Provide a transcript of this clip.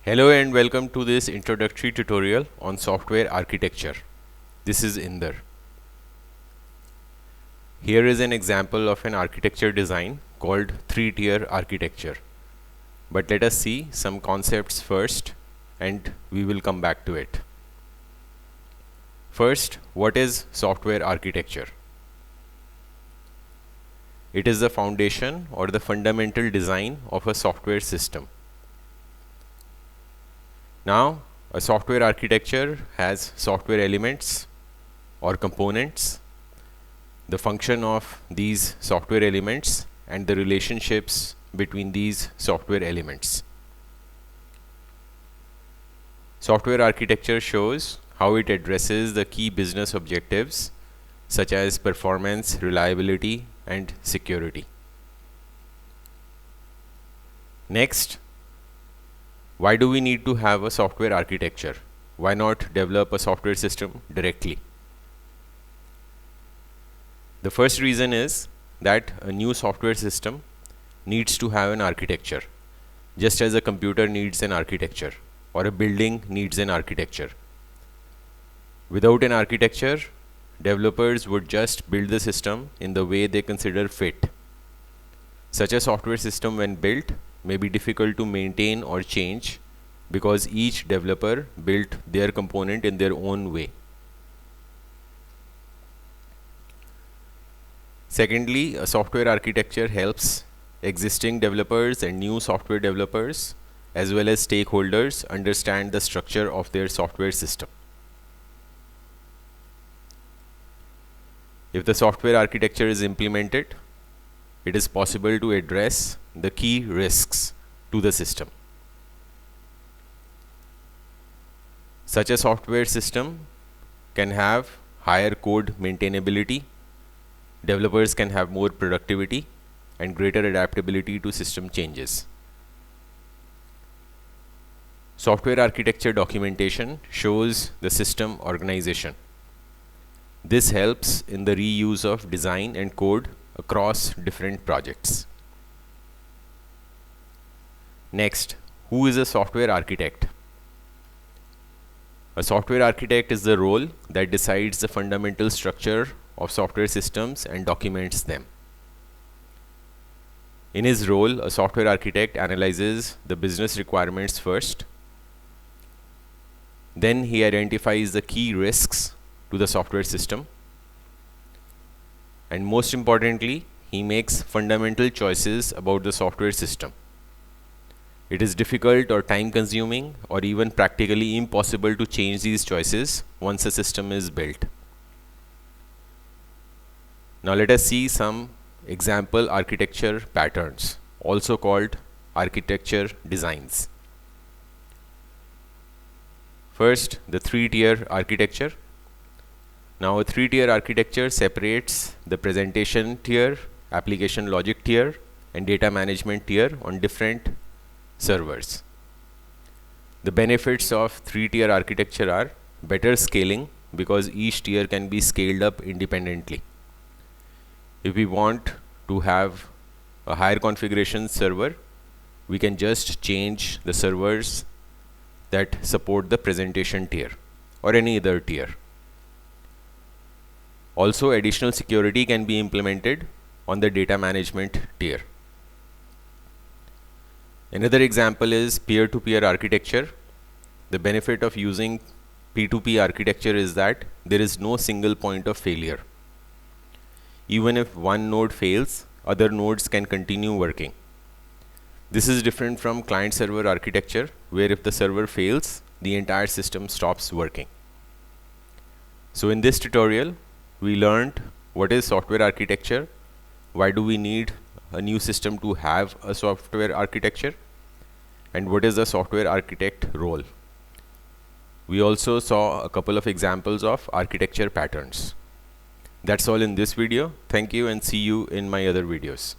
Hello and welcome to this introductory tutorial on software architecture. This is Inder. Here is an example of an architecture design called three-tier architecture. But let us see some concepts first and we will come back to it. First, what is software architecture? It is the foundation or the fundamental design of a software system. Now, a software architecture has software elements or components, the function of these software elements and the relationships between these software elements. Software architecture shows how it addresses the key business objectives such as performance, reliability, and security. Next, why do we need to have a software architecture? Why not develop a software system directly? The first reason is that a new software system needs to have an architecture, just as a computer needs an architecture or a building needs an architecture. Without an architecture, developers would just build the system in the way they consider fit. Such a software system, when built, may be difficult to maintain or change because each developer built their component in their own way. Secondly, a software architecture helps existing developers and new software developers as well as stakeholders understand the structure of their software system. If the software architecture is implemented, it is possible to address the key risks to the system. Such a software system can have higher code maintainability, developers can have more productivity and greater adaptability to system changes. Software architecture documentation shows the system organization. This helps in the reuse of design and code across different projects. Next, who is a software architect? A software architect is the role that decides the fundamental structure of software systems and documents them. In his role, a software architect analyzes the business requirements first. Then he identifies the key risks to the software system. And most importantly, he makes fundamental choices about the software system. It is difficult or time consuming or even practically impossible to change these choices once a system is built. Now let us see some example architecture patterns, also called architecture designs. First, the three-tier architecture. Now, a three-tier architecture separates the presentation tier, application logic tier, and data management tier on different servers. The benefits of three-tier architecture are better scaling because each tier can be scaled up independently. If we want to have a higher configuration server, we can just change the servers that support the presentation tier or any other tier. Also, additional security can be implemented on the data management tier. Another example is peer-to-peer architecture. The benefit of using P2P architecture is that there is no single point of failure. Even if one node fails, other nodes can continue working. This is different from client-server architecture, where if the server fails, the entire system stops working. So in this tutorial, we learned what is software architecture, why do we need a new system to have a software architecture, and what is the software architect role. We also saw a couple of examples of architecture patterns. That's all in this video. Thank you and see you in my other videos.